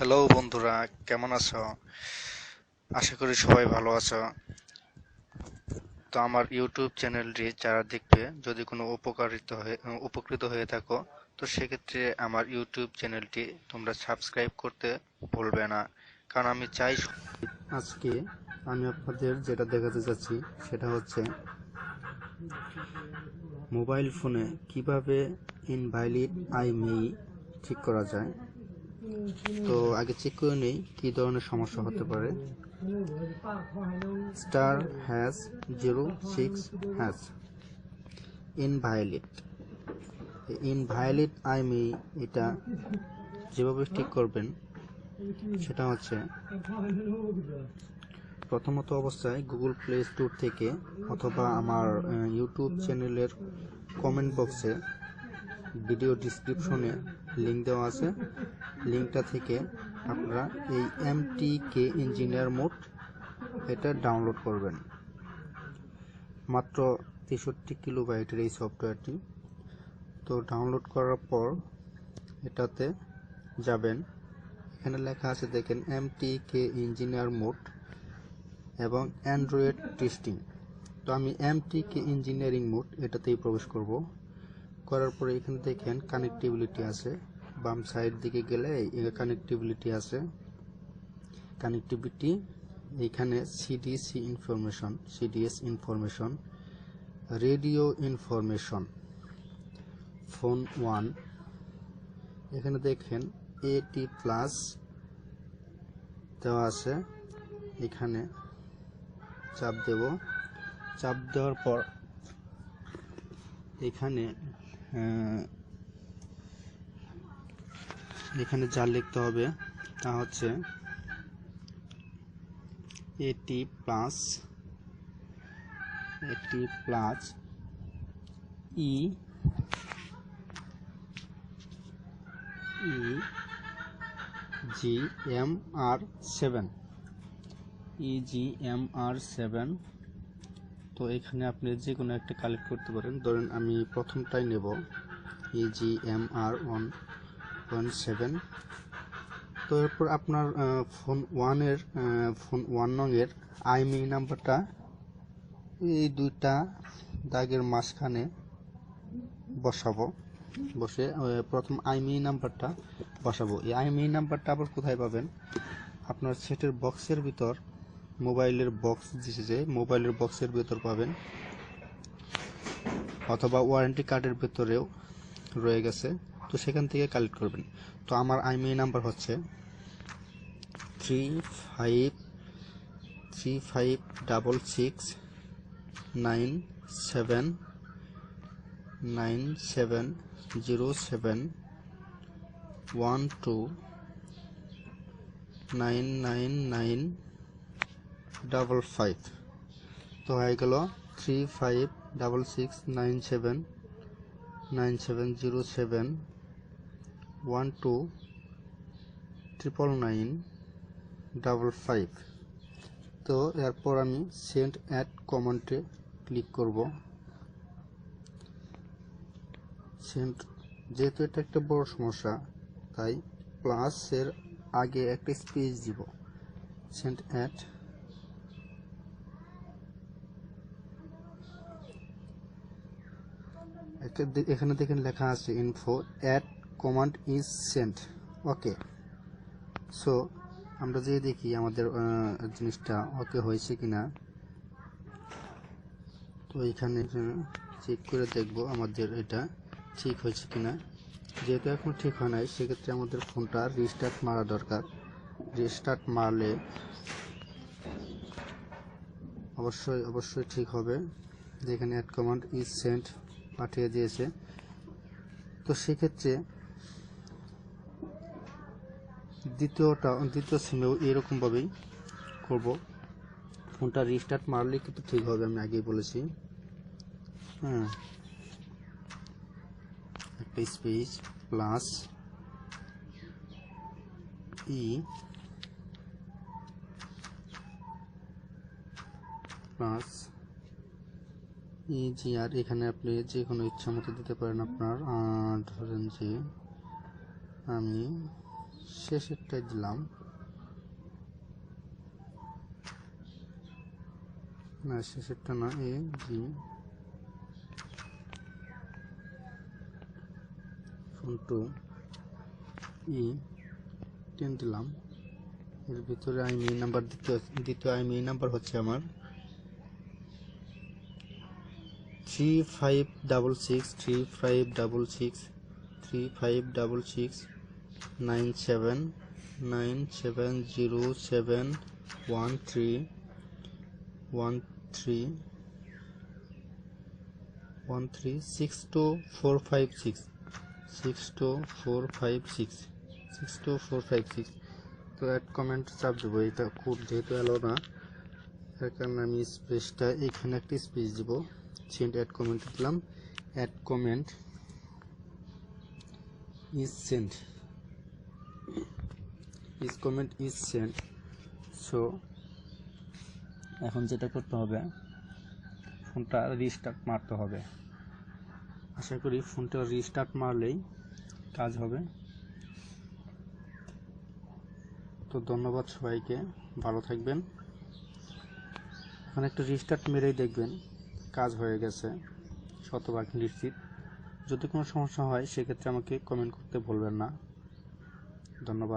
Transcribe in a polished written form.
Hello বন্ধুরা, কেমন আছো? আশা করি সবাই ভালো আছো। তো আমার ইউটিউব চ্যানেলটি যারা দেখবে, যদি কোনো উপকৃত হয়ে থাকো, তো সেক্ষেত্রে আমার ইউটিউব চ্যানেলটি তোমরা সাবস্ক্রাইব করতে ভুলবে না, কারণ আমি চাই। আজকে আমি আপনাদের যেটা দেখাতে যাচ্ছি সেটা হচ্ছে মোবাইল ফোনে কিভাবে ইনভ্যালিড আইএমইআই ঠিক করা যায়। তো আগে চেক করে নেই কি ধরনের সমস্যা হতে পারে। স্টার হ্যাশ 06 হ্যাশ ইনভায়োলেট আইএমইআই, এটা যেভাবে ঠিক করবেন সেটা হচ্ছে প্রথমত অবস্থায় গুগল প্লে স্টোর থেকে অথবা আমার ইউটিউব চ্যানেলের কমেন্ট বক্সে ভিডিও ডিসক্রিপশনে লিঙ্ক দেওয়া আছে। লিঙ্কটা থেকে আপনারা এই এমটিকে ইঞ্জিনিয়ার মোড এটা ডাউনলোড করবেন। মাত্র 63 কিলোবাইটের এই সফটওয়্যারটি। তো ডাউনলোড করার পর এটাতে যাবেন, এখানে লেখা আছে দেখেন এমটিকে ইঞ্জিনিয়ার মোড এবং অ্যান্ড্রয়েড টেস্টিং। তো আমি এমটিকে ইঞ্জিনিয়ারিং মোড এটাতেই প্রবেশ করব। করার পরে এখানে দেখেন কানেক্টিভিটি আছে, বাম সাইড দিকে গেলে কানেক্টিভিটি আছে। কানেক্টিভিটি এখানে CDS information, radio information, phone 1, এখানে দেখেন এটি প্লাস দেওয়া আছে। এখানে চাপ দেব। চাপ দেওয়ার পর এখানে যা লিখতে হবে তা হচ্ছে এটি প্লাস ই EGMR7। তো এখানে আপনি যে কোনো একটা কালেক্ট করতে পারেন। ধরেন আমি প্রথমটাই নেব, EGMR1.7। তো এরপর আপনার ফোন 1 নং এর আইএমইআই নাম্বারটা এই দুইটা দাগের মাঝখানে বসাবো। বসে প্রথম আইএমইআই নাম্বারটা বসাবো। এই আইএমইআই নাম্বারটা আবার কোথায় পাবেন? আপনার সেটের বক্সের ভিতর, মোবাইলের বক্স দিয়েছে, মোবাইলের বক্সের ভিতর পাবেন, অথবা ওয়ারেন্টি কার্ডের ভিতরেও রয়ে গেছে। তো সেখান থেকে কালেক্ট করবেন। তো আমার আইএমইআই নাম্বার হচ্ছে 356697970712999955। তো হয়ে গেল 35669797129955। তো এরপর আমি সেন্ড অ্যাড কমান্ডে ক্লিক করব। সেন্ড, যেহেতু এটা একটা বড় সমস্যা তাই প্লাসের আগে একটা স্পেস দিব। সেন্ড অ্যাড, এখানে দেখেন লেখা আছে info add command is sent. Okay, so আমরা যে দেখি আমাদের জিনিসটা ওকে হয়েছে কিনা। তো এখানে চেক করে দেখব আমাদের এটা ঠিক হয়েছে কিনা। যেহেতু এখন ঠিক হয় নাই, সেক্ষেত্রে আমাদের ফোনটা রিস্টার্ট মারা দরকার। রিস্টার্ট মারলে অবশ্যই ঠিক হবে। যেখানে অ্যাড কমান্ড ইজ সেন্ট পাঠিয়ে দিয়েছে। তো সেক্ষেত্রে দ্বিতীয় সিমেও এরকমভাবেই করব। ফোনটা রিস্টার্ট মারলে কিন্তু ঠিক হবে, আমি আগেই বলেছি। হ্যাঁ, একটা space plus E plus EGR, এখানে আপনি যে কোনো ইচ্ছা মতো দিতে পারেন আপনার। ধরেন যে আমি শেষেরটাই দিলাম, না শেষেরটা না, এ জি ফন্টু ই 10 দিলাম। এর ভিতরে আইএমইআই নাম্বার দ্বিতীয় আইএমইআই নাম্বার হচ্ছে আমার 3566357793136246 তো অ্যাড কমেন্ট চাপ দেবো, এটা কোড যেহেতু এলো না এর কারণে আমি স্পেসটা এখানে একটা স্পেস দিব, সেন্ড অ্যাড কমেন্ট দিলাম, add comment is send, so এখন যেটা করতে হবে ফোনটা রিস্টার্ট মারতে হবে। আশা করি ফোনটা রিস্টার্ট মারলেই কাজ হবে। তো ধন্যবাদ সবাইকে, ভালো থাকবেন। এখন একটা রিস্টার্ট মেরেই দেখবেন কাজ হয়ে গেছে, শতভাগ নিশ্চিত। যদি কোনো সমস্যা হয় সেক্ষেত্রে আমাকে কমেন্ট করতে ভুলবেন না। ধন্যবাদ।